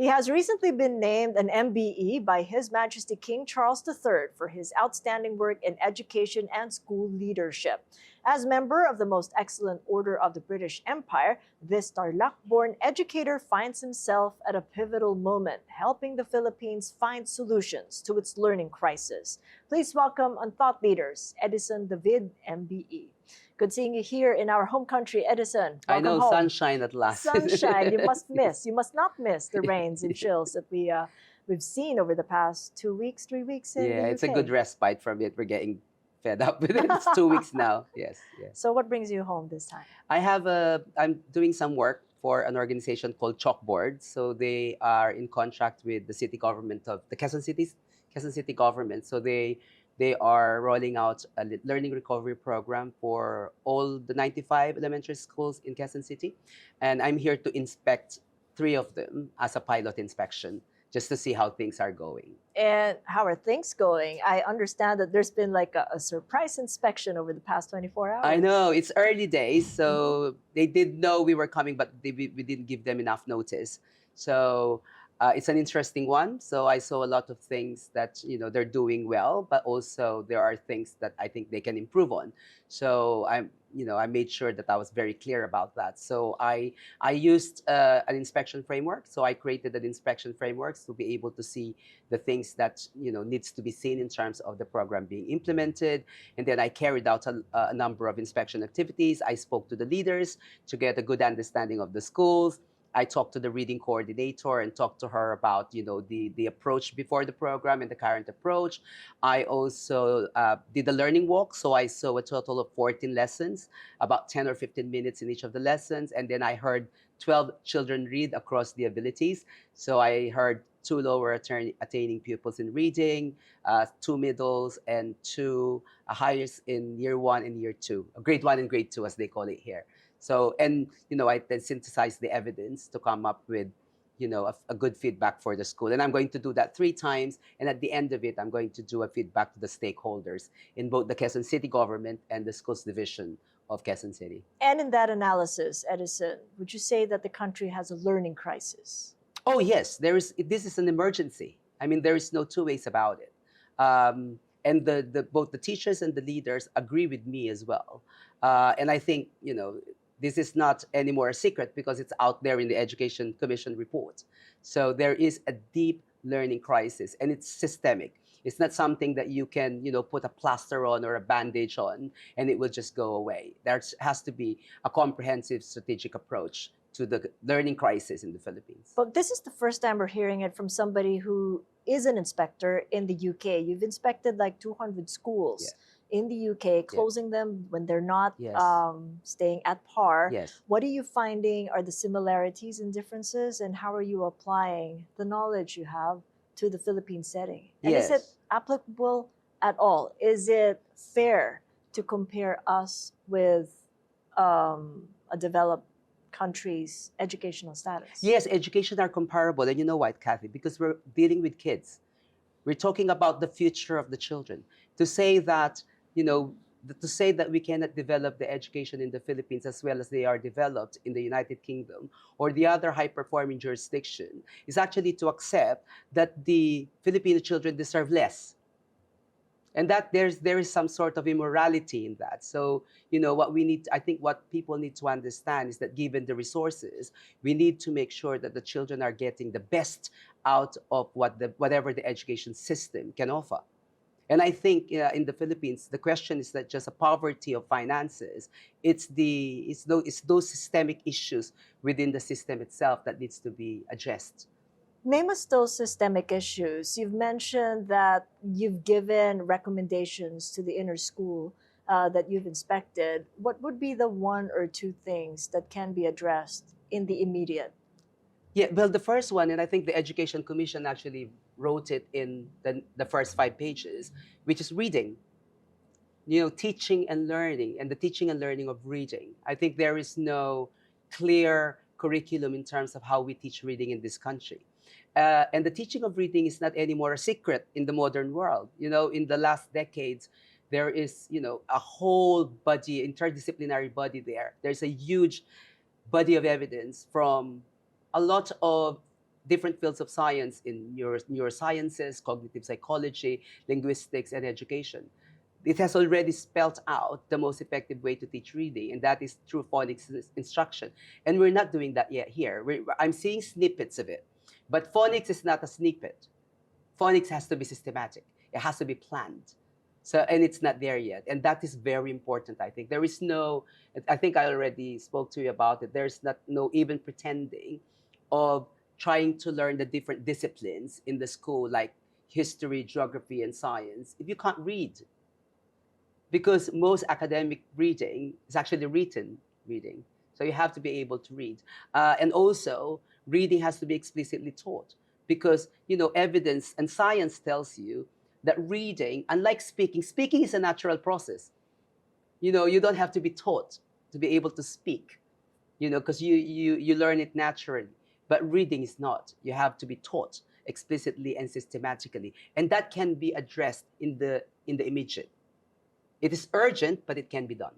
He has recently been named an MBE by His Majesty King Charles III for his outstanding work in education and school leadership. As member of the Most Excellent Order of the British Empire, this Tarlac-born educator finds himself at a pivotal moment, helping the Philippines find solutions to its learning crisis. Please welcome on Thought Leaders, Edison David MBE. Good seeing you here in our home country, Edison. Welcome I know, home. sunshine at last. Sunshine. You must not miss the rains and chills that we've seen over the past 2 weeks, 3 weeks in the UK. It's a good respite from it. We're getting fed up with it. It's 2 weeks now. Yes. So what brings you home this time? I'm doing some work for an organization called Chalkboard. So they are in contract with the city government of the Quezon City government. So they are rolling out a learning recovery program for all the 95 elementary schools in Quezon City. And I'm here to inspect 3 of them as a pilot inspection, just to see how things are going. And how are things going? I understand that there's been like a surprise inspection over the past 24 hours. I know, it's early days, so they did know we were coming, but we didn't give them enough notice. So it's an interesting one. So I saw a lot of things that, they're doing well, but also there are things that I think they can improve on. So I made sure that I was very clear about that. So I used an inspection framework. So I created an inspection framework to be able to see the things that, needs to be seen in terms of the program being implemented. And then I carried out a number of inspection activities. I spoke to the leaders to get a good understanding of the schools. I talked to the reading coordinator and talked to her about, the approach before the program and the current approach. I also did a learning walk. So I saw a total of 14 lessons, about 10 or 15 minutes in each of the lessons. And then I heard 12 children read across the abilities. So I heard 2 lower attaining pupils in reading, 2 middles, and 2 highest in year 1 and year 2, grade 1 and grade 2, as they call it here. So, and, I then synthesized the evidence to come up with, a good feedback for the school. And I'm going to do that 3 times. And at the end of it, I'm going to do a feedback to the stakeholders in both the Quezon City government and the schools division of Quezon City. And in that analysis, Edison, would you say that the country has a learning crisis? Oh, yes. This is an emergency. I mean, there is no 2 ways about it. And both the teachers and the leaders agree with me as well. And I think, this is not anymore a secret because it's out there in the Education Commission report. So there is a deep learning crisis, and it's systemic. It's not something that you can, put a plaster on or a bandage on and it will just go away. There has to be a comprehensive strategic approach to the learning crisis in the Philippines. But this is the first time we're hearing it from somebody who is an inspector in the UK. You've inspected like 200 schools in the UK, closing them when they're not staying at par. What are you finding are the similarities and differences, and how are you applying the knowledge you have to the Philippine setting? And is it applicable at all? Is it fair to compare us with a developed country's educational status? Yes, education are comparable. And you know what, Cathy? Because we're dealing with kids. We're talking about the future of the children. To say that, we cannot develop the education in the Philippines as well as they are developed in the United Kingdom or the other high-performing jurisdiction is actually to accept that the Filipino children deserve less. And that there is some sort of immorality in that. So, I think what people need to understand is that given the resources, we need to make sure that the children are getting the best out of whatever the education system can offer. And I think in the Philippines, the question is not just a poverty of finances. It's those systemic issues within the system itself that needs to be addressed. Name us those systemic issues. You've mentioned that you've given recommendations to the inner school that you've inspected. What would be the 1 or 2 things that can be addressed in the immediate? Yeah, well, the first one, and I think the Education Commission actually wrote it in the first 5 pages, which is reading. Teaching and learning, and the teaching and learning of reading. I think there is no clear curriculum in terms of how we teach reading in this country. And the teaching of reading is not anymore a secret in the modern world. In the last decades, there is, a whole body, interdisciplinary body there. There's a huge body of evidence from a lot of different fields of science in neurosciences, cognitive psychology, linguistics, and education. It has already spelled out the most effective way to teach reading, and that is through phonics instruction. And we're not doing that yet here. I'm seeing snippets of it, but phonics is not a snippet. Phonics has to be systematic. It has to be planned. So, and it's not there yet. And that is very important, I think. There is no, I think I already spoke to you about it. There's not no even pretending of trying to learn the different disciplines in the school, like history, geography, and science, if you can't read. Because most academic reading is actually written reading. So you have to be able to read. And also, reading has to be explicitly taught. Because, evidence and science tells you that reading, unlike speaking, speaking is a natural process. You don't have to be taught to be able to speak, because you learn it naturally. But reading is not. You have to be taught explicitly and systematically. And that can be addressed in the immediate. It is urgent, but it can be done.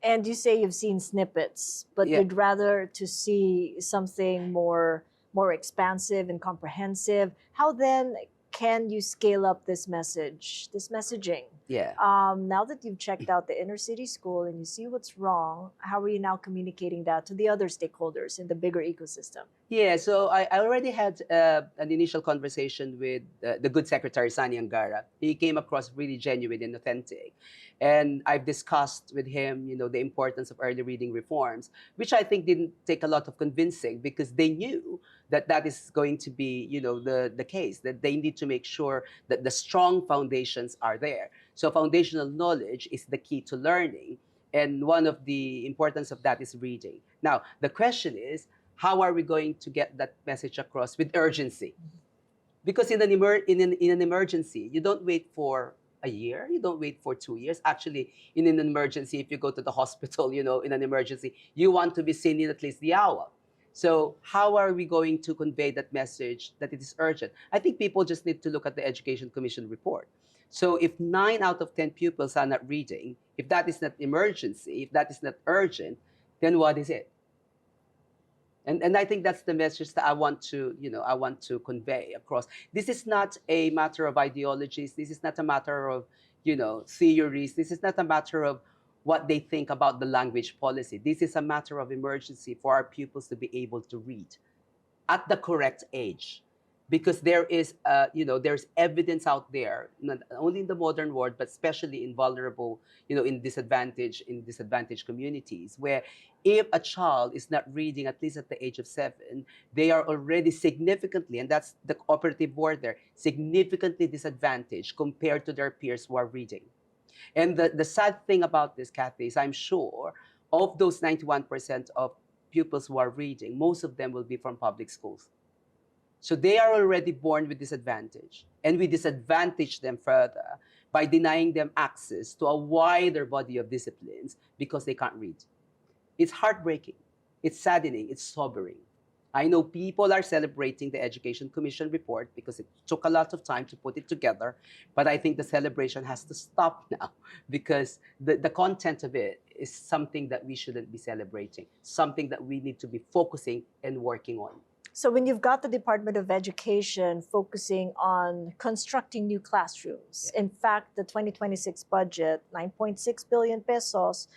And you say you've seen snippets, but Yeah. you'd rather to see something more expansive and comprehensive. How then can you scale up this messaging? Yeah. Now that you've checked out the inner city school and you see what's wrong, how are you now communicating that to the other stakeholders in the bigger ecosystem? Yeah, so I already had an initial conversation with the good secretary, Sani Angara. He came across really genuine and authentic. And I've discussed with him, the importance of early reading reforms, which I think didn't take a lot of convincing because they knew that that is going to be, the case, that they need to make sure that the strong foundations are there. So foundational knowledge is the key to learning. And one of the importance of that is reading. Now, the question is, how are we going to get that message across with urgency? Because in an emergency, you don't wait for a year, you don't wait for 2 years. Actually, in an emergency, if you go to the hospital, in an emergency, you want to be seen in at least the hour. So how are we going to convey that message that it is urgent? I think people just need to look at the Education Commission report. So if 9 out of 10 pupils are not reading, if that is not emergency, if that is not urgent, then what is it? And I think that's the message that I want to convey across. This is not a matter of ideologies. This is not a matter of, theories. This is not a matter of what they think about the language policy. This is a matter of emergency for our pupils to be able to read at the correct age. Because there is, there's evidence out there, not only in the modern world, but especially in vulnerable, in disadvantaged communities, where if a child is not reading at least at the age of 7, they are already significantly, and that's the operative word there, significantly disadvantaged compared to their peers who are reading. And the sad thing about this, Cathy, is I'm sure of those 91% of pupils who are reading, most of them will be from public schools. So they are already born with disadvantage, and we disadvantage them further by denying them access to a wider body of disciplines because they can't read. It's heartbreaking, it's saddening, it's sobering. I know people are celebrating the Education Commission report because it took a lot of time to put it together, but I think the celebration has to stop now because the content of it is something that we shouldn't be celebrating, something that we need to be focusing and working on. So when you've got the Department of Education focusing on constructing new classrooms, in fact, the 2026 budget, 9.6 billion pesos,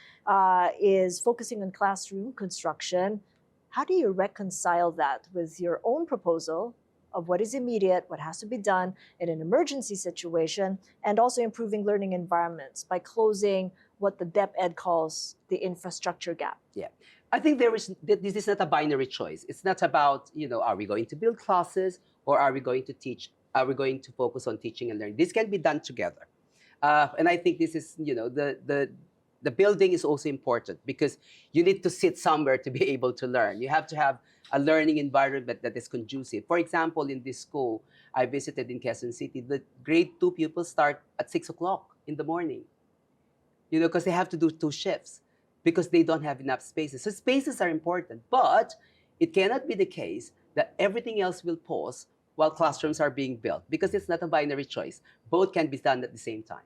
is focusing on classroom construction. How do you reconcile that with your own proposal of what is immediate, what has to be done in an emergency situation, and also improving learning environments by closing what the DepEd calls the infrastructure gap? Yeah. I think this is not a binary choice. It's not about, are we going to build classes or are we going to teach? Are we going to focus on teaching and learning? This can be done together. And I think this is, the building is also important because you need to sit somewhere to be able to learn. You have to have a learning environment that is conducive. For example, in this school I visited in Quezon City, the grade 2 pupils start at 6 o'clock in the morning, because they have to do 2 shifts. Because they don't have enough spaces. So spaces are important, but it cannot be the case that everything else will pause while classrooms are being built because it's not a binary choice. Both can be done at the same time.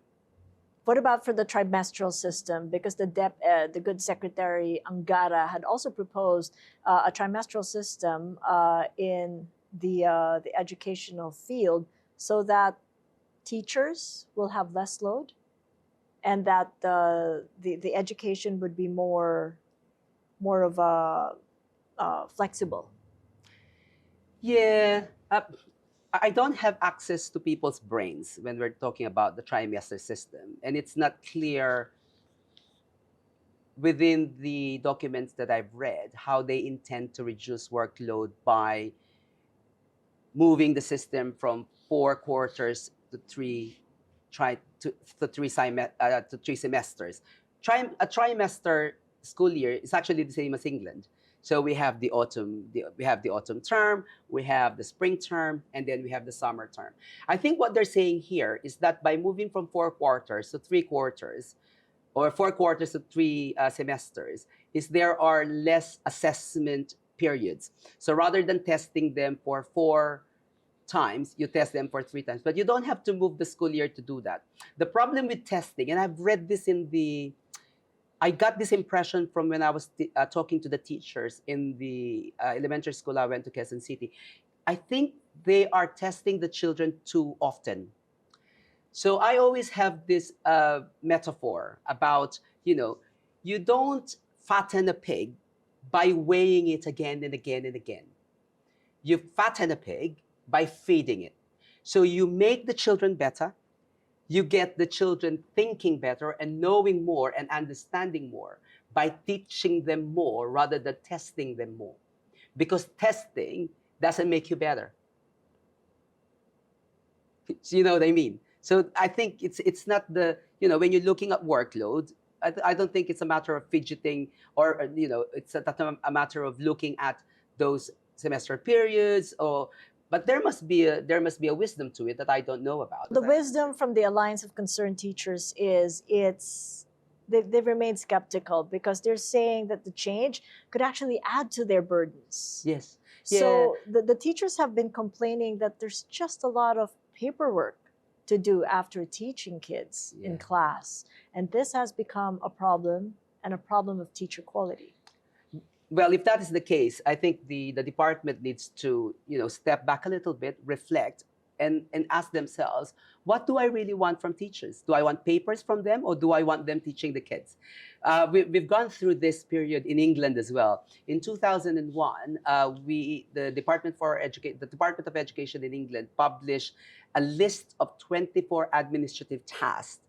What about for the trimestral system? Because the the good Secretary Angara had also proposed a trimestral system in the educational field, so that teachers will have less load, and that the education would be more of a flexible. Yeah, I don't have access to people's brains when we're talking about the trimester system, and it's not clear within the documents that I've read how they intend to reduce workload by moving the system from 4 quarters to to 3 semesters. A trimester school year is actually the same as England. So we have we have the autumn term, we have the spring term, and then we have the summer term. I think what they're saying here is that by moving from 4 quarters to 3 quarters, or 4 quarters to 3 semesters, is there are less assessment periods. So rather than testing them for 4 times, you test them for 3 times. But you don't have to move the school year to do that. The problem with testing, and I've read this I got this impression from when I was talking to the teachers in the elementary school I went to, Quezon City. I think they are testing the children too often. So I always have this metaphor about, you don't fatten a pig by weighing it again and again and again. You fatten a pig by feeding it. So you make the children better, you get the children thinking better and knowing more and understanding more by teaching them more rather than testing them more. Because testing doesn't make you better. You know what I mean? So I think it's not when you're looking at workload, I don't think it's a matter of fidgeting or, it's a matter of looking at those semester periods, but there must be a wisdom to it that I don't know about. The wisdom from the Alliance of Concerned Teachers is they've remained skeptical, because they're saying that the change could actually add to their burdens. Yes. So the teachers have been complaining that there's just a lot of paperwork to do after teaching kids in class. And this has become a problem, and a problem of teacher quality. Well, if that is the case, I think the department needs to, step back a little bit, reflect, and ask themselves, what do I really want from teachers? Do I want papers from them, or do I want them teaching the kids? We've gone through this period in England as well. In 2001, the Department of Education in England published a list of 24 administrative tasks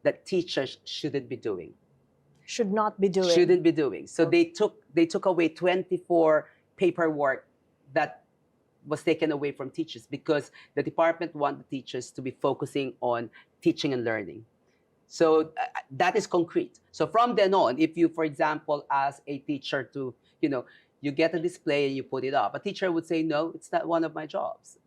that teachers shouldn't be doing. Should not be doing. Shouldn't be doing. So they took away 24 paperwork that was taken away from teachers, because the department wanted the teachers to be focusing on teaching and learning. So that is concrete. So from then on, if you, for example, ask a teacher to, you get a display and you put it up, a teacher would say, no, it's not one of my jobs.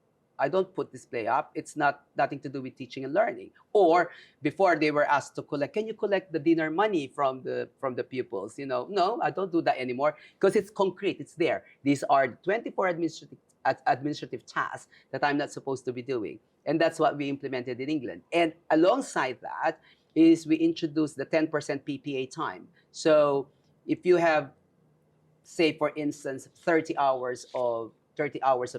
I don't put display up. It's nothing to do with teaching and learning. Or before, they were asked to collect, can you collect the dinner money from the pupils? No, I don't do that anymore, because it's concrete. It's there. These are 24 administrative tasks that I'm not supposed to be doing. And that's what we implemented in England. And alongside that is we introduced the 10% PPA time. So if you have, say, for instance, 30 hours of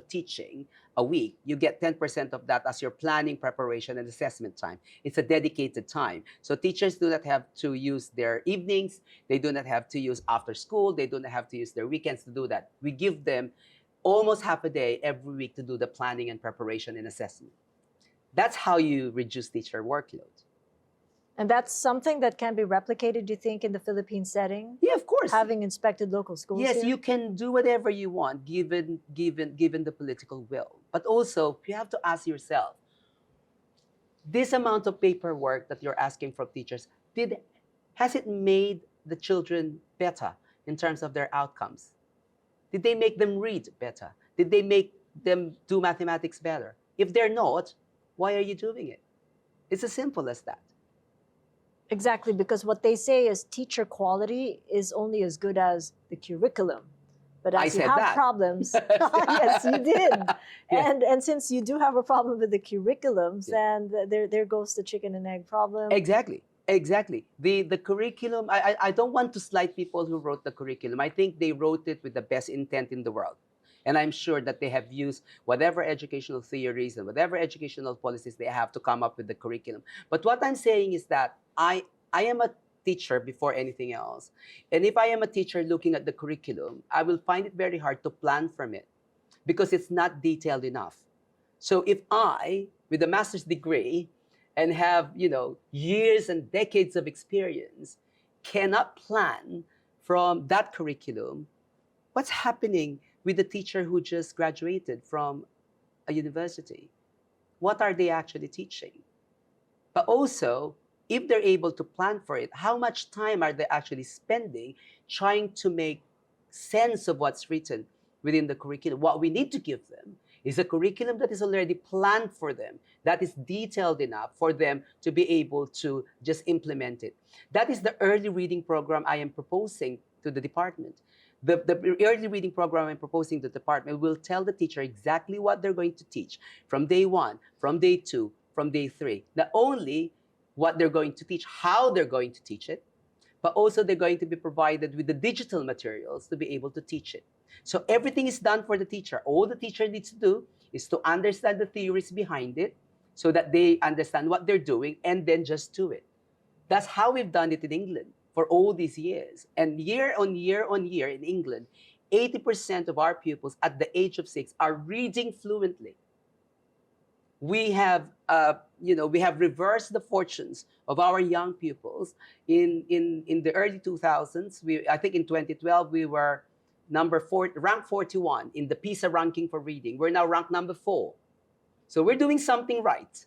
teaching a week, you get 10% of that as your planning, preparation, and assessment time. It's a dedicated time. So teachers do not have to use their evenings. They do not have to use after school. They do not have to use their weekends to do that. We give them almost half a day every week to do the planning and preparation and assessment. That's how you reduce teacher workload. And that's something that can be replicated, do you think, in the Philippine setting? Yeah, of course. Having inspected local schools. Yes, here? you can do whatever you want, given the political will. But also, you have to ask yourself, this amount of paperwork that you're asking from teachers, has it made the children better in terms of their outcomes? Did they make them read better? Did they make them do mathematics better? If they're not, why are you doing it? It's as simple as that. Exactly, because what they say is teacher quality is only as good as the curriculum. But I as you said have that. problems, yes, you did. Yeah. And since you do have a problem with the curriculums, then there goes the chicken and egg problem. Exactly. Exactly. The curriculum, I don't want to slight people who wrote the curriculum. I think they wrote it with the best intent in the world. And I'm sure that they have used whatever educational theories and whatever educational policies they have to come up with the curriculum. But what I'm saying is that I am a teacher before anything else. And if I am a teacher looking at the curriculum, I will find it very hard to plan from it because it's not detailed enough. So if I, with a master's degree and have, years and decades of experience, cannot plan from that curriculum, what's happening with the teacher who just graduated from a university? What are they actually teaching? But also, if they're able to plan for it, how much time are they actually spending trying to make sense of what's written within the curriculum? What we need to give them is a curriculum that is already planned for them, that is detailed enough for them to be able to just implement it. That is the early reading program I am proposing to the department. The early reading program I'm proposing to the department will tell the teacher exactly what they're going to teach from day 1, from day 2, from day 3. Not only what they're going to teach, how they're going to teach it, but also they're going to be provided with the digital materials to be able to teach it. So everything is done for the teacher. All the teacher needs to do is to understand the theories behind it so that they understand what they're doing and then just do it. That's how we've done it in England for all these years. And year on year on year in England, 80% of our pupils at the age of 6 are reading fluently. We have, we have reversed the fortunes of our young pupils. In the early 2000s, I think in 2012, we were ranked 41 in the PISA ranking for reading. We're now ranked number 4. So we're doing something right.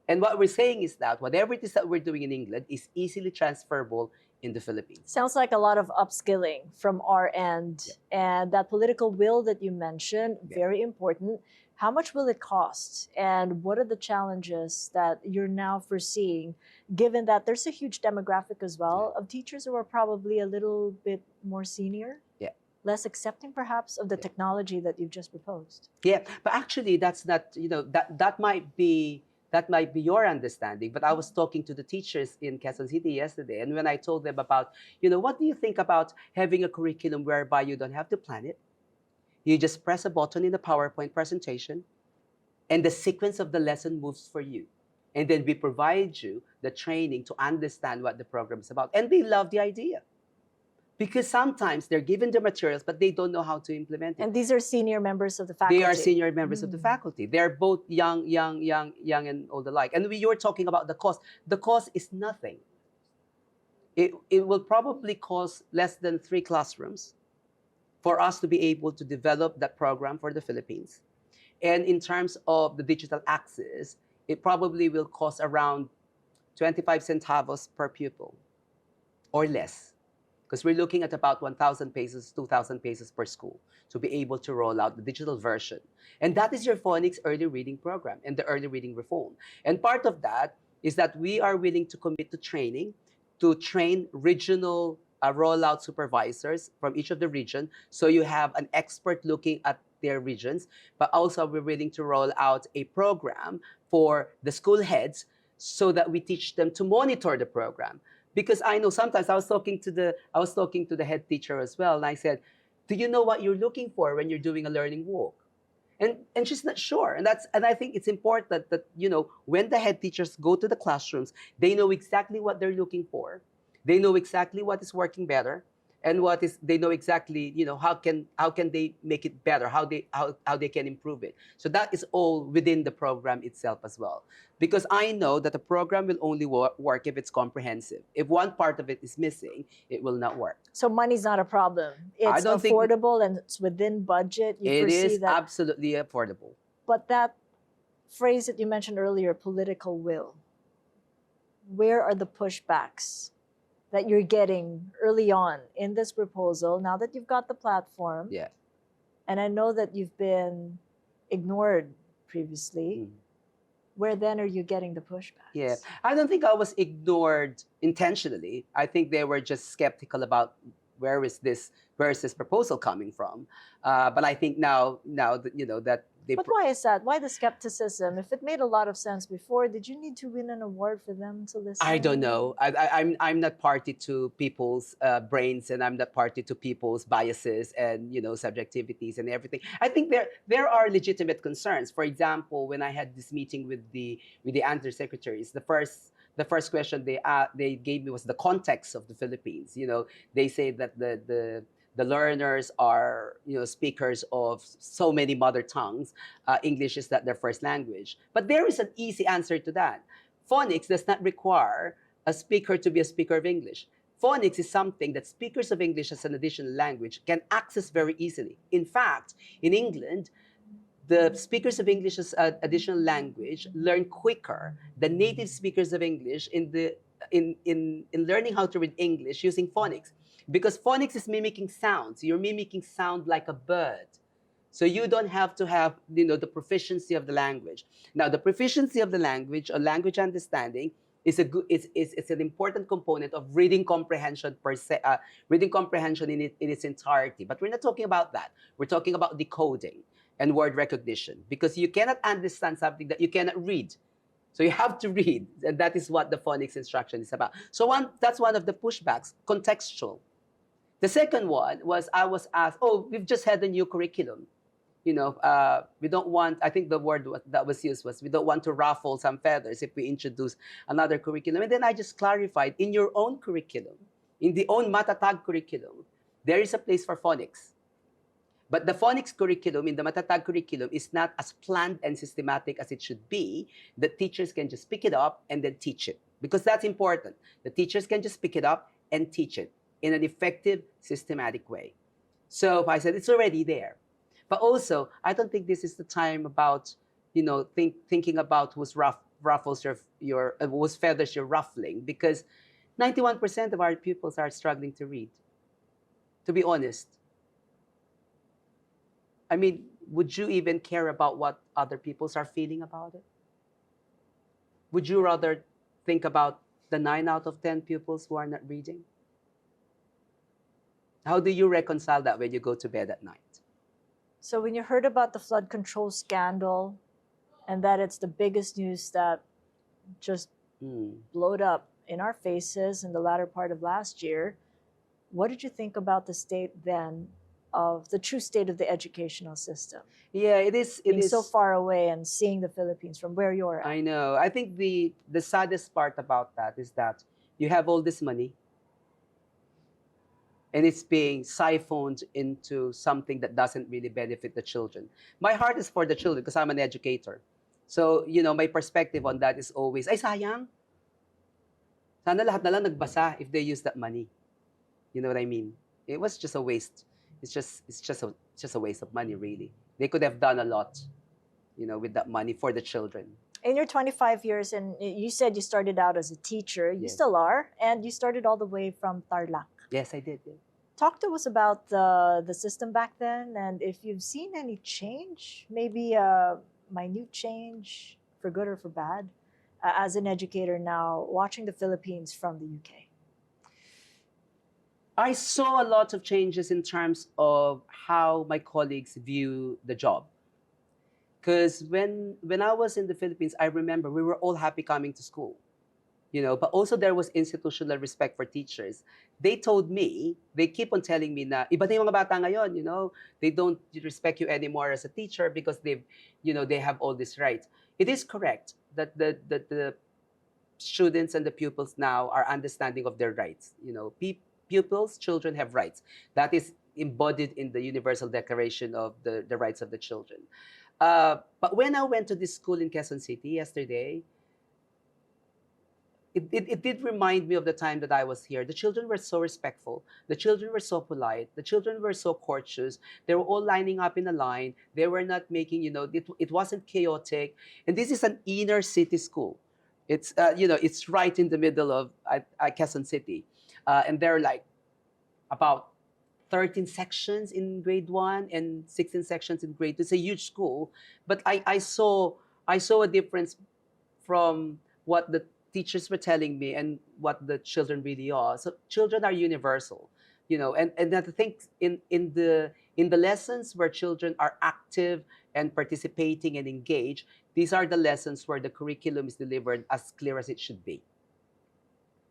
And what we're saying is that whatever it is that we're doing in England is easily transferable in the Philippines. Sounds like a lot of upskilling from our end. Yeah. And that political will that you mentioned, very important. How much will it cost? And what are the challenges that you're now foreseeing, given that there's a huge demographic as well of teachers who are probably a little bit more senior? Yeah. Less accepting perhaps of the technology that you've just proposed. Yeah, but actually that's not, that might be your understanding. But I was talking to the teachers in Quezon City yesterday, and when I told them about, what do you think about having a curriculum whereby you don't have to plan it? You just press a button in the PowerPoint presentation, and the sequence of the lesson moves for you. And then we provide you the training to understand what the program is about. And they love the idea. Because sometimes they're given the materials, but they don't know how to implement it. And these are senior members of the faculty. They are senior members of the faculty. They're both young and old alike. And you were talking about the cost. The cost is nothing. It will probably cost less than 3 classrooms for us to be able to develop that program for the Philippines. And in terms of the digital access, it probably will cost around 25 centavos per pupil or less. Because we're looking at about 1,000 pesos, 2,000 pesos per school to be able to roll out the digital version. And that is your phonics early reading program and the early reading reform. And part of that is that we are willing to commit to training, to train regional rollout supervisors from each of the region. So you have an expert looking at their regions, but also we're willing to roll out a program for the school heads so that we teach them to monitor the program. Because I know sometimes I was talking to the head teacher as well, and I said, "Do you know what you're looking for when you're doing a learning walk?" And she's not sure. And I think it's important that when the head teachers go to the classrooms, they know exactly what they're looking for. They know exactly what is working better, and they know exactly how can they make it better, how they can improve it. So that is all within the program itself as well. Because I know that the program will only work if it's comprehensive. If one part of it is missing, it will not work. So money's not a problem. It's affordable and it's within budget. It is absolutely affordable. But that phrase that you mentioned earlier, political will, where are the pushbacks that you're getting early on in this proposal, now that you've got the platform? Yeah. And I know that you've been ignored previously. Where then are you getting the pushbacks? Yeah, I don't think I was ignored intentionally. I think they were just skeptical about where is this proposal coming from? But I think now that, that they. But why is that? Why the skepticism? If it made a lot of sense before, did you need to win an award for them to listen? I don't know. I'm not party to people's brains, and I'm not party to people's biases and subjectivities and everything. I think there are legitimate concerns. For example, when I had this meeting with the undersecretaries, the first question they gave me was the context of the Philippines. They say that the learners are speakers of so many mother tongues. English is not their first language, but there is an easy answer to that. Phonics does not require a speaker to be a speaker of English. Phonics is something that speakers of English as an additional language can access very easily. In fact, in England, the speakers of English as an additional language learn quicker than native speakers of English in learning how to read English using phonics. Because phonics is mimicking sounds. You're mimicking sound like a bird. So you don't have to have the proficiency of the language. Now, the proficiency of the language or language understanding is it's an important component of reading comprehension per se, reading comprehension in its entirety. But we're not talking about that. We're talking about decoding and word recognition, because you cannot understand something that you cannot read. So you have to read, and that is what the phonics instruction is about. So that's one of the pushbacks, contextual. The second one was I was asked, oh, we've just had a new curriculum. We don't want, I think the word that was used was, we don't want to ruffle some feathers if we introduce another curriculum. And then I just clarified, in your own curriculum, in the own Matatag curriculum, there is a place for phonics. But the phonics curriculum in the Matatag curriculum is not as planned and systematic as it should be, that teachers can just pick it up and then teach it. Because that's important. The teachers can just pick it up and teach it in an effective, systematic way. So I said, it's already there. But also, I don't think this is the time about, thinking about whose ruffles whose feathers you're ruffling, because 91% of our pupils are struggling to read. To be honest. I mean, would you even care about what other peoples are feeling about it? Would you rather think about the 9 out of 10 pupils who are not reading? How do you reconcile that when you go to bed at night? So when you heard about the flood control scandal and that it's the biggest news that just blowed up in our faces in the latter part of last year, what did you think about the state then of the true state of the educational system? Yeah, it is. Being so far away and seeing the Philippines from where you're at. I know. I think the saddest part about that is that you have all this money, and it's being siphoned into something that doesn't really benefit the children. My heart is for the children because I'm an educator. So, my perspective on that is always, ay sayang. Sana lahat na lang nagbasa if they use that money. You know what I mean? It was just a waste. It's just a waste of money, really. They could have done a lot, with that money for the children. In your 25 years, and you said you started out as a teacher, you still are, and you started all the way from Tarlac. Yes, I did. Yeah. Talk to us about the system back then, and if you've seen any change, maybe a minute change, for good or for bad, as an educator now, watching the Philippines from the UK. I saw a lot of changes in terms of how my colleagues view the job. Because when I was in the Philippines, I remember we were all happy coming to school. But also there was institutional respect for teachers. They keep on telling me na, iba na yung mga bata ngayon, they don't respect you anymore as a teacher because they have all these rights. It is correct that the students and the pupils now are understanding of their rights. Pupils, children have rights. That is embodied in the Universal Declaration of the Rights of the Children. But when I went to this school in Quezon City yesterday, it did remind me of the time that I was here. The children were so respectful. The children were so polite. The children were so courteous. They were all lining up in a line. They were not making, it wasn't chaotic. And this is an inner city school. It's, it's right in the middle of Quezon City. And there are like about 13 sections in grade 1 and 16 sections in grade 2. It's a huge school. But I saw a difference from what the teachers were telling me and what the children really are. So children are universal. and I think in the lessons where children are active and participating and engaged, these are the lessons where the curriculum is delivered as clear as it should be.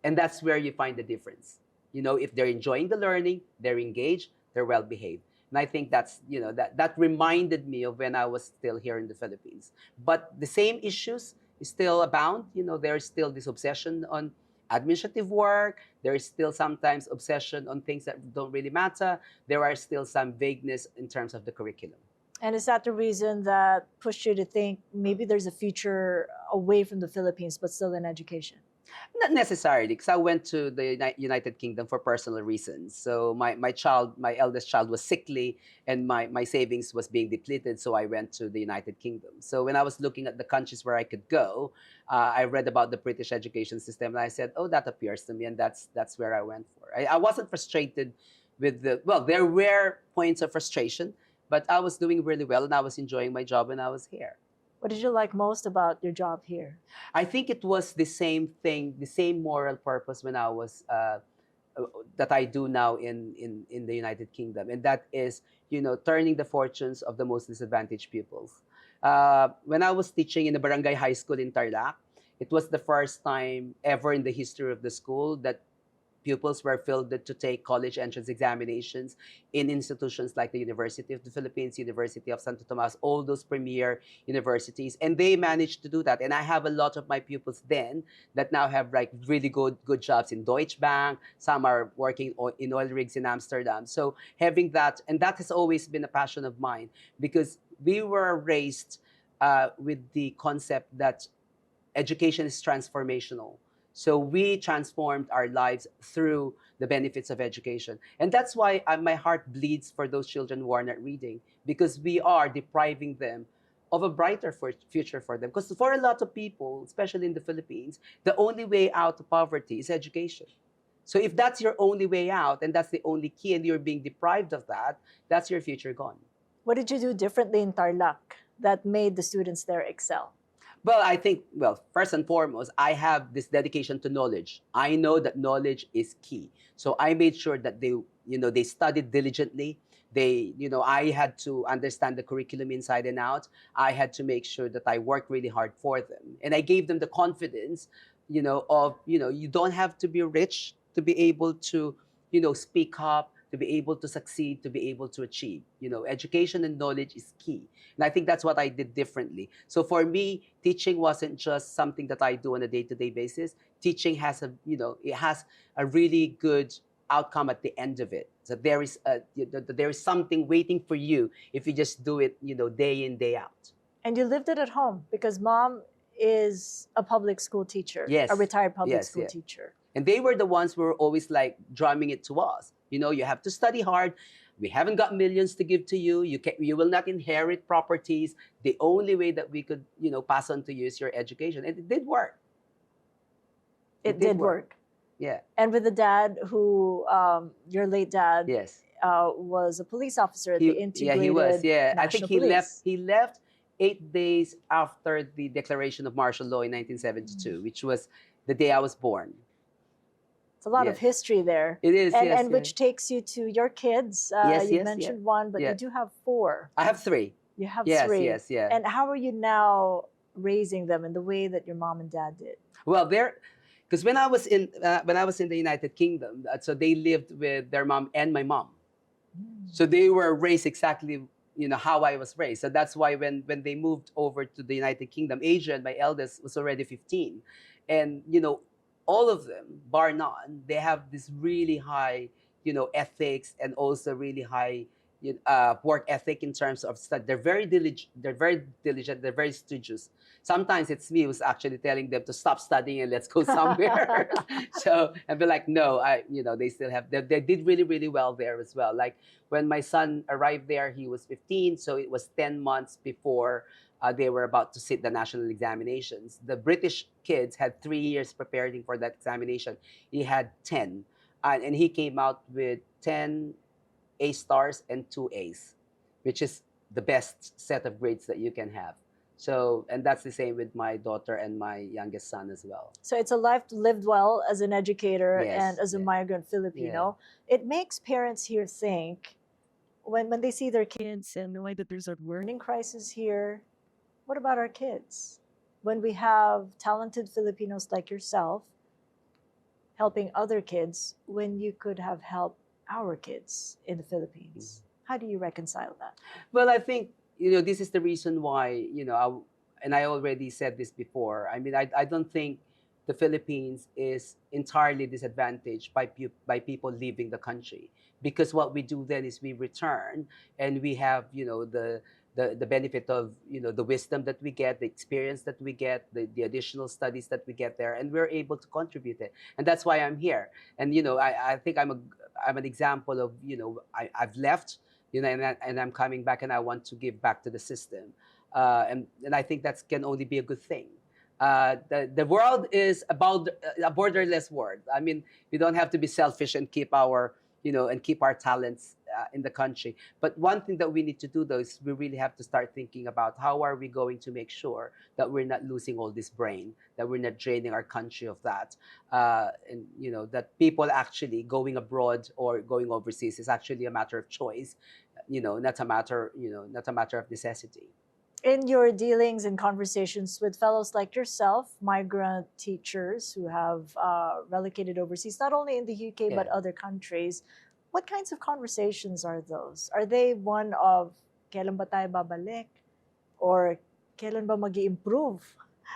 And that's where you find the difference. If they're enjoying the learning, they're engaged, they're well behaved. And I think that reminded me of when I was still here in the Philippines. But the same issues still abound. There's still this obsession on administrative work. There is still sometimes obsession on things that don't really matter. There are still some vagueness in terms of the curriculum. And is that the reason that pushed you to think maybe there's a future away from the Philippines, but still in education? Not necessarily, because I went to the United Kingdom for personal reasons. So my eldest child was sickly, and my savings was being depleted. So I went to the United Kingdom. So when I was looking at the countries where I could go, I read about the British education system, and I said, "Oh, that appears to me," and that's where I went for. I wasn't frustrated with there were points of frustration, but I was doing really well, and I was enjoying my job when I was here. What did you like most about your job here? I think it was the same thing, the same moral purpose when I was that I do now in the United Kingdom, and that is turning the fortunes of the most disadvantaged pupils. When I was teaching in the barangay high school in Tarlac, it was the first time ever in the history of the school that pupils were fielded to take college entrance examinations in institutions like the University of the Philippines, University of Santo Tomas, all those premier universities. And they managed to do that. And I have a lot of my pupils then that now have like really good jobs in Deutsche Bank. Some are working in oil rigs in Amsterdam. So having that, and that has always been a passion of mine, because we were raised with the concept that education is transformational. So we transformed our lives through the benefits of education. And that's why my heart bleeds for those children who are not reading, because we are depriving them of a brighter future for them. Because for a lot of people, especially in the Philippines, the only way out of poverty is education. So if that's your only way out, and that's the only key, and you're being deprived of that, that's your future gone. What did you do differently in Tarlac that made the students there excel? Well, I think, first and foremost, I have this dedication to knowledge. I know that knowledge is key. So I made sure that they studied diligently. I had to understand the curriculum inside and out. I had to make sure that I worked really hard for them. And I gave them the confidence, you don't have to be rich to be able to, speak up, to be able to succeed, to be able to achieve. Education and knowledge is key. And I think that's what I did differently. So for me, teaching wasn't just something that I do on a day-to-day basis. Teaching has it has a really good outcome at the end of it. So there is something waiting for you if you just do it, day in, day out. And you lived it at home because mom is a public school teacher, yes. a retired public school teacher. And they were the ones who were always like drumming it to us. You have to study hard. We haven't got millions to give to you. You will not inherit properties. The only way that we could, pass on to you is your education. And it did work. It did work. Yeah. And with the dad who, your late dad, yes, was a police officer at the integrated. Yeah, he was. Yeah, I think he Police. left. He left 8 days after the declaration of martial law in 1972, which was the day I was born. It's a lot of history there. It is, and which takes you to your kids. You mentioned one, but you do have 4. I have 3. You have 3. Yes. And how are you now raising them in the way that your mom and dad did? Well, because when I was in the United Kingdom, so they lived with their mom and my mom. So they were raised exactly how I was raised. So that's why when they moved over to the United Kingdom, Adrian, my eldest, was already 15, and all of them, bar none, they have this really high, ethics, and also really high work ethic in terms of study. They're very diligent. They're very studious. Sometimes it's me who's actually telling them to stop studying and let's go somewhere. So and be like, no, they still have. They did really, really well there as well. Like when my son arrived there, he was 15, so it was 10 months before they were about to sit the national examinations. The British kids had 3 years preparing for that examination. He had 10, and he came out with 10 A stars and 2 A's, which is the best set of grades that you can have. So, and that's the same with my daughter and my youngest son as well. So it's a life lived well as an educator and Yes, as a yeah, migrant Filipino. It makes parents here think when they see their kids and the way that there's a learning crisis here, what about our kids? When we have talented Filipinos like yourself helping other kids, when you could have helped our kids in the Philippines, how do you reconcile that? Well, I think, you know, this is the reason why, you know, and I already said this before. I mean, I don't think the Philippines is entirely disadvantaged by people leaving the country, because what we do then is we return and we have, you know, the benefit of, you know, the wisdom that we get, the experience that we get, the additional studies that we get there, and we're able to contribute it. And that's why I'm here. And, you know, I think I'm an example of, you know, I've left, you know, and I'm coming back, and I want to give back to the system. And I think that can only be a good thing. The world is about a borderless world. I mean, we don't have to be selfish and keep our, you know, and keep our talents in the country. But one thing that we need to do, though, is we really have to start thinking about how are we going to make sure that we're not losing all this brain, that we're not draining our country of that, and, you know, that people actually going abroad or going overseas is actually a matter of choice, you know, not a matter, you know, not a matter of necessity. In your dealings and conversations with fellows like yourself, migrant teachers who have relocated overseas, not only in the UK but other countries, what kinds of conversations are those? Are they one of kailan ba tayo babalik? Or kailan ba mag-i-improve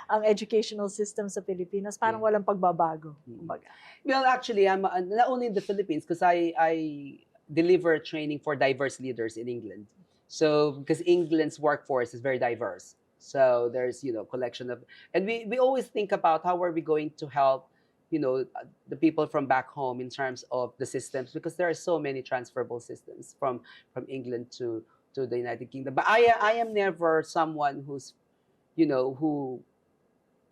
ang educational system sa Pilipinas? Parang walang pagbabago, kumbaga. Well, actually, I'm not only in the Philippines, because I deliver training for diverse leaders in England. So, because England's workforce is very diverse. So there's, you know, collection of, and we always think about how are we going to help, you know, the people from back home in terms of the systems, because there are so many transferable systems from England to the United Kingdom. But I am never someone who's, you know, who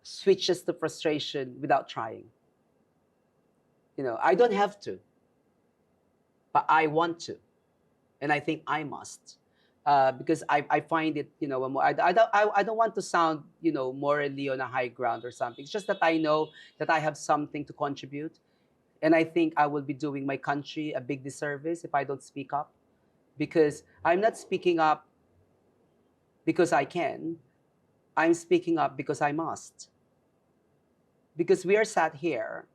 switches to frustration without trying. You know, I don't have to, but I want to, and I think I must, because I find it, you know, I don't want to sound, you know, morally on a high ground or something. It's just that I know that I have something to contribute, and I think I will be doing my country a big disservice if I don't speak up, because I'm not speaking up because I can. I'm speaking up because I must. Because we are sat here,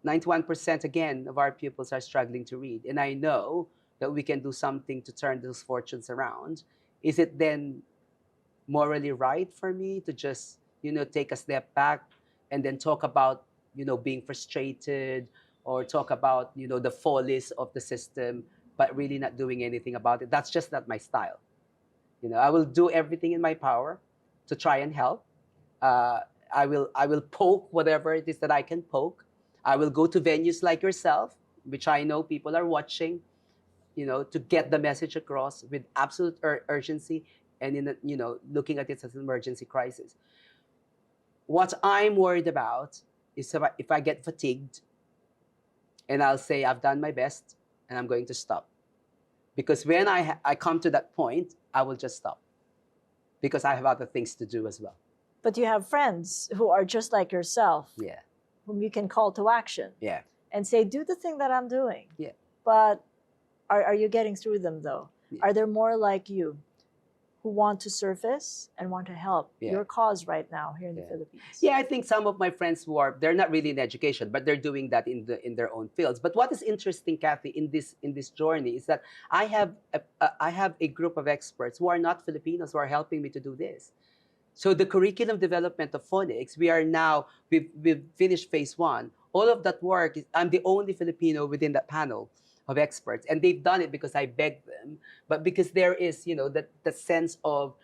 91% again of our pupils are struggling to read. And I know that we can do something to turn those fortunes around. Is it then morally right for me to just, you know, take a step back and then talk about, you know, being frustrated, or talk about, you know, the follies of the system, but really not doing anything about it? That's just not my style. You know, I will do everything in my power to try and help. I will poke whatever it is that I can poke. I will go to venues like yourself, which I know people are watching, you know, to get the message across with absolute urgency, and in, you know, looking at it as an emergency crisis. What I'm worried about is if I get fatigued, and I'll say I've done my best and I'm going to stop. Because when I come to that point, I will just stop, because I have other things to do as well. But you have friends who are just like yourself, whom you can call to action, and say, do the thing that I'm doing. But are you getting through them, though? Are there more like you who want to surface and want to help your cause right now here in the Philippines? Yeah, I think some of my friends who are, they're not really in education, but they're doing that in their own fields. But what is interesting, Cathy, in this journey is that I have a group of experts who are not Filipinos who are helping me to do this. So the curriculum development of phonics, we've finished phase 1. All of that work I'm the only Filipino within that panel of experts, and they've done it because I begged them, but because there is, you know, that sense of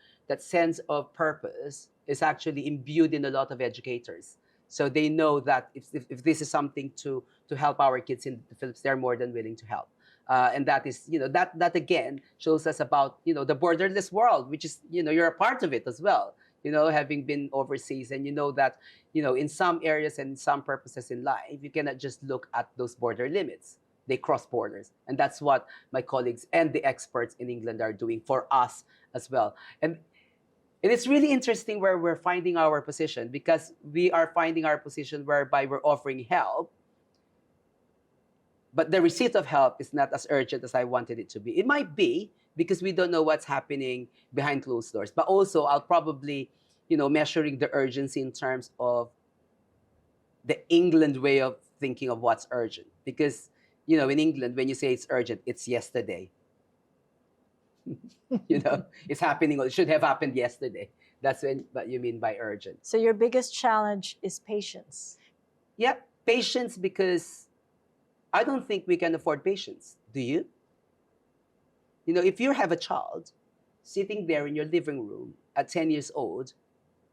purpose is actually imbued in a lot of educators. So they know that if this is something to help our kids in the Philippines, they're more than willing to help. And that is, you know, that again shows us about, you know, the borderless world, which is, you know, you're a part of it as well. You know, having been overseas, and you know that, you know, in some areas and some purposes in life, you cannot just look at those border limits. They cross borders. And that's what my colleagues and the experts in England are doing for us as well. And And it's really interesting where we're finding our position, because we are finding our position whereby we're offering help, but the receipt of help is not as urgent as I wanted it to be. It might be because we don't know what's happening behind closed doors, but also I'll probably, measuring the urgency in terms of the England way of thinking of what's urgent. Because, in England, when you say it's urgent, it's yesterday. It's happening, or it should have happened yesterday. That's what you mean by urgent. So your biggest challenge is patience. Yep, patience, because I don't think we can afford patience. Do you? If you have a child sitting there in your living room at 10 years old,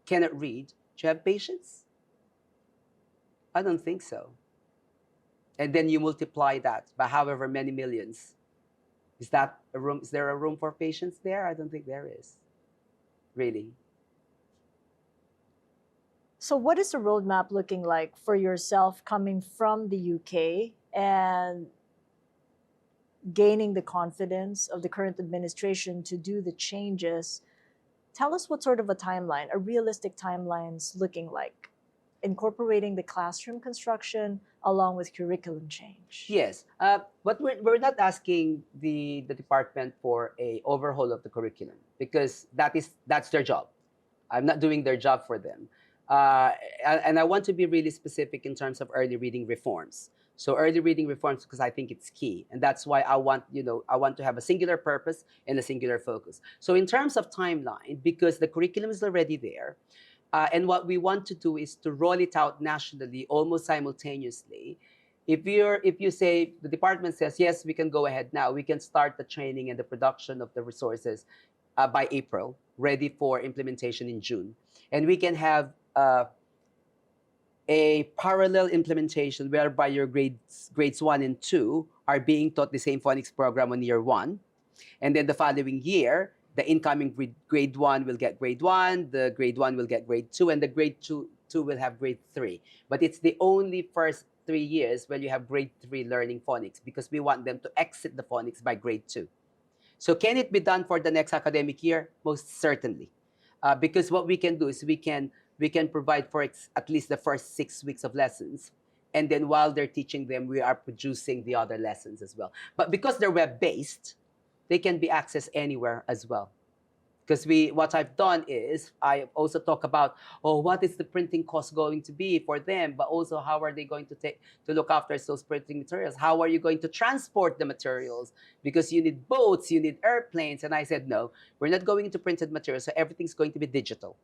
cannot read, do you have patience? I don't think so. And then you multiply that by however many millions. Is there a room for patience there? I don't think there is. Really. So what is the roadmap looking like for yourself coming from the UK and gaining the confidence of the current administration to do the changes? Tell us what sort of a timeline, a realistic timeline's looking like, incorporating the classroom construction along with curriculum change. Yes, but we're not asking the department for a overhaul of the curriculum, because that's their job. I'm not doing their job for them. And I want to be really specific in terms of early reading reforms. So early reading reforms, because I think it's key, and that's why I want to have a singular purpose and a singular focus. So in terms of timeline, because the curriculum is already there, and what we want to do is to roll it out nationally almost simultaneously. If you say, the department says, yes, we can go ahead now, we can start the training and the production of the resources by April, ready for implementation in June. And we can have a parallel implementation whereby your grades 1 and 2 are being taught the same phonics program on year 1. And then the following year, the incoming grade 1 will get grade 1, the grade 1 will get grade 2, and the grade 2 will have grade 3. But it's the only first 3 years where you have grade 3 learning phonics, because we want them to exit the phonics by grade 2. So can it be done for the next academic year? Most certainly. Because what we can do is we can provide for at least the first 6 weeks of lessons. And then while they're teaching them, we are producing the other lessons as well. But because they're web-based, they can be accessed anywhere as well. Because what I've done is I also talk about, what is the printing cost going to be for them, but also how are they going to look after those printing materials? How are you going to transport the materials? Because you need boats, you need airplanes. And I said, no, we're not going into printed materials, so everything's going to be digital.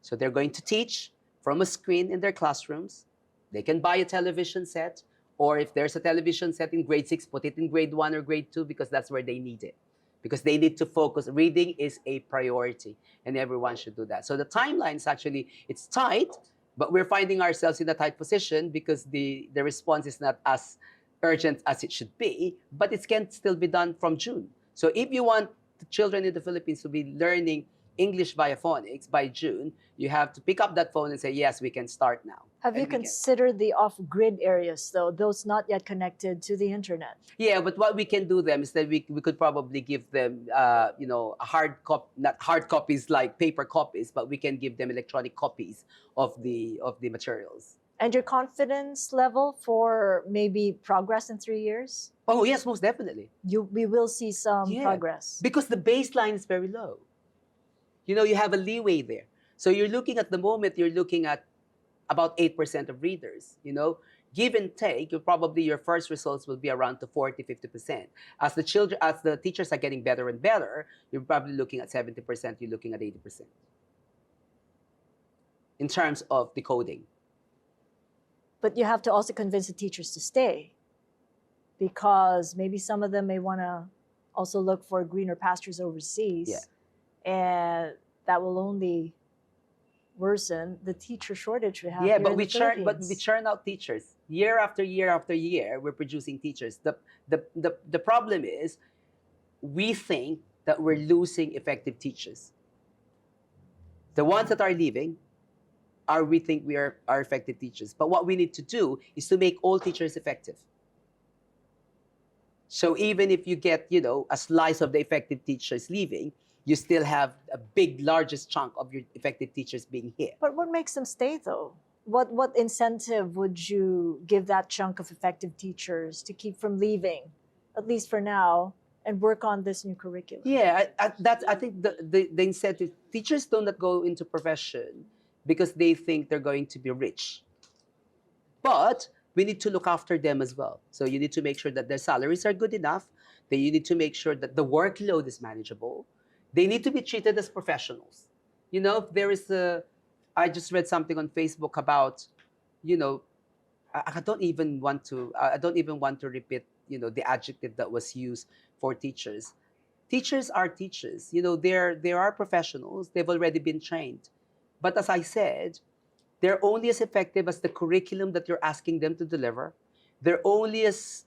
So they're going to teach from a screen in their classrooms. They can buy a television set, or if there's a television set in grade 6, put it in grade 1 or grade 2, because that's where they need it. Because they need to focus. Reading is a priority, and everyone should do that. So the timeline is actually, it's tight, but we're finding ourselves in a tight position because the response is not as urgent as it should be, but it can still be done from June. So if you want the children in the Philippines to be learning English via phonics by June, you have to pick up that phone and say, yes, we can start now. Have you considered the off-grid areas, though, those not yet connected to the internet? Yeah, but what we can do them is that we could probably give them, not hard copies like paper copies, but we can give them electronic copies of the materials. And your confidence level for maybe progress in 3 years? Oh, yes, most definitely. We will see some progress. Because the baseline is very low. You have a leeway there. So you're looking at the moment, you're looking at about 8% of readers. Give and take, your first results will be around to 40-50%. As the teachers are getting better and better, you're probably looking at 70%, you're looking at 80%. In terms of decoding. But you have to also convince the teachers to stay, because maybe some of them may want to also look for greener pastures overseas. Yeah. And that will only worsen the teacher shortage we have. Yeah, here but in we the churn out teachers year after year after year. We're producing teachers. The problem is, we think that we're losing effective teachers. The ones that are leaving we think we are effective teachers. But what we need to do is to make all teachers effective. So even if you get a slice of the effective teachers leaving, you still have a largest chunk of your effective teachers being here. But what makes them stay, though? What incentive would you give that chunk of effective teachers to keep from leaving, at least for now, and work on this new curriculum? Yeah, I think the incentive, teachers do not go into profession because they think they're going to be rich. But we need to look after them as well. So you need to make sure that their salaries are good enough. That you need to make sure that the workload is manageable. They need to be treated as professionals. You know, if there is I just read something on Facebook about, you know, I don't even want to repeat, you know, the adjective that was used for teachers. Teachers are teachers. You know, they are professionals. They've already been trained. But as I said, they're only as effective as the curriculum that you're asking them to deliver. They're only as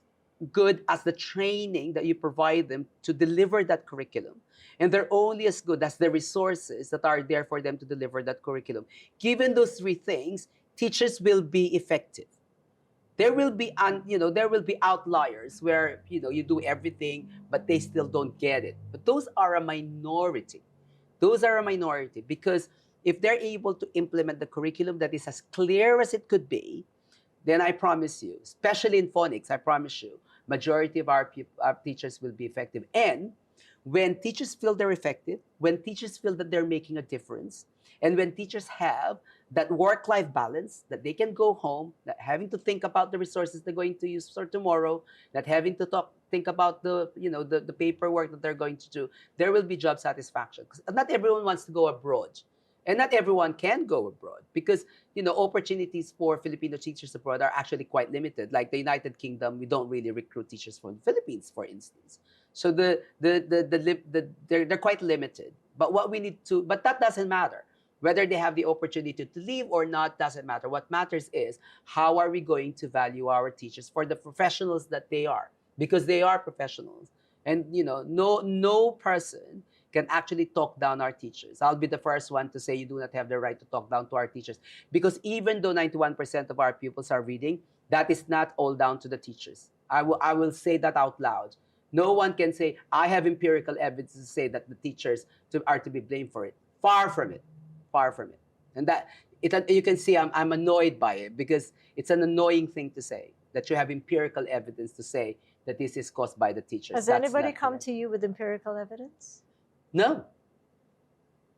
good as the training that you provide them to deliver that curriculum. And they're only as good as the resources that are there for them to deliver that curriculum. Given those three things, teachers will be effective. There will be outliers where, you know, you do everything, but they still don't get it. But those are a minority. Those are a minority, because if they're able to implement the curriculum that is as clear as it could be, then I promise you, especially in phonics, I promise you, majority of our teachers will be effective. And when teachers feel they're effective, when teachers feel that they're making a difference, and when teachers have that work-life balance, that they can go home, not having to think about the resources they're going to use for tomorrow, not having to think about the paperwork that they're going to do, there will be job satisfaction. Because not everyone wants to go abroad. And not everyone can go abroad, because, you know, opportunities for Filipino teachers abroad are actually quite limited. Like the United Kingdom, we don't really recruit teachers from the Philippines, for instance. So they're quite limited. But that doesn't matter. Whether they have the opportunity to leave or not doesn't matter. What matters is, how are we going to value our teachers for the professionals that they are? Because they are professionals. And, you know, no person can actually talk down our teachers. I'll be the first one to say you do not have the right to talk down to our teachers. Because even though 91% of our pupils are reading, that is not all down to the teachers. I will say that out loud. No one can say, I have empirical evidence to say that the teachers are to be blamed for it. Far from it. Far from it. And you can see I'm annoyed by it, because it's an annoying thing to say, that you have empirical evidence to say that this is caused by the teachers. Has anybody come to you with empirical evidence? No.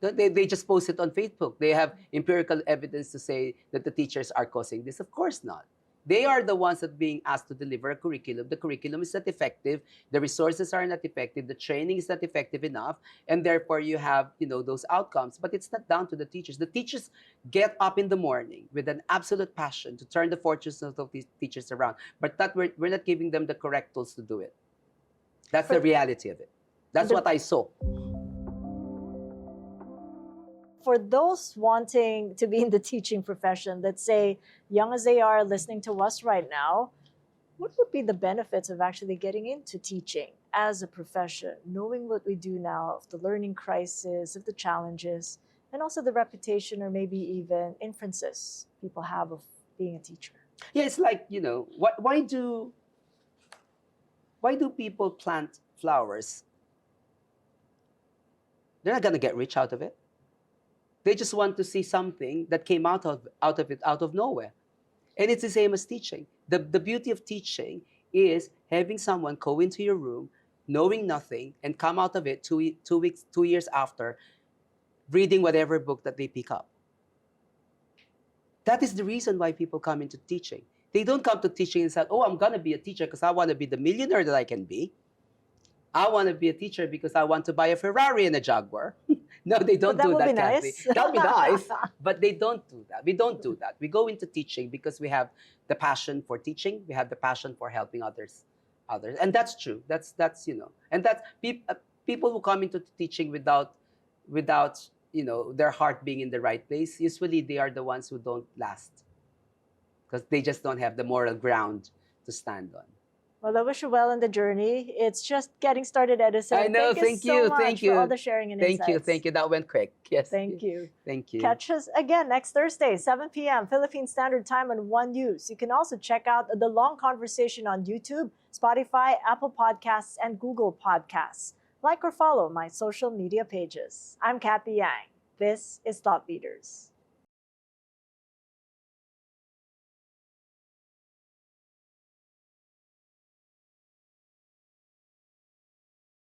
They just post it on Facebook. They have empirical evidence to say that the teachers are causing this. Of course not. They are the ones that are being asked to deliver a curriculum. The curriculum is not effective. The resources are not effective. The training is not effective enough. And therefore, you have, you know, those outcomes. But it's not down to the teachers. The teachers get up in the morning with an absolute passion to turn the fortunes of these teachers around. But we're not giving them the correct tools to do it. That's the reality of it. That's what I saw. For those wanting to be in the teaching profession, let's say young as they are, listening to us right now, what would be the benefits of actually getting into teaching as a profession, knowing what we do now, of the learning crisis, of the challenges, and also the reputation or maybe even inferences people have of being a teacher? Yeah, it's like, you know, why do people plant flowers? They're not going to get rich out of it. They just want to see something that came out of nowhere. And it's the same as teaching. The beauty of teaching is having someone go into your room, knowing nothing, and come out of it 2 years after, reading whatever book that they pick up. That is the reason why people come into teaching. They don't come to teaching and say, oh, I'm going to be a teacher because I want to be the millionaire that I can be. I want to be a teacher because I want to buy a Ferrari and a Jaguar. No, they don't do that, Cathy. That would be nice, but they don't do that. We don't do that. We go into teaching because we have the passion for teaching. We have the passion for helping others. And that's true. That's you know, and that's people who come into teaching without you know, their heart being in the right place. Usually, they are the ones who don't last because they just don't have the moral ground to stand on. Well, I wish you well in the journey. It's just getting started, Edison. I know. Thank you so much for all the sharing and insights. Thank you. That went quick. Yes. Thank you. Thank you. Catch us again next Thursday, 7 p.m. Philippine Standard Time on One News. You can also check out the long conversation on YouTube, Spotify, Apple Podcasts, and Google Podcasts. Like or follow my social media pages. I'm Cathy Yang. This is Thought Leaders.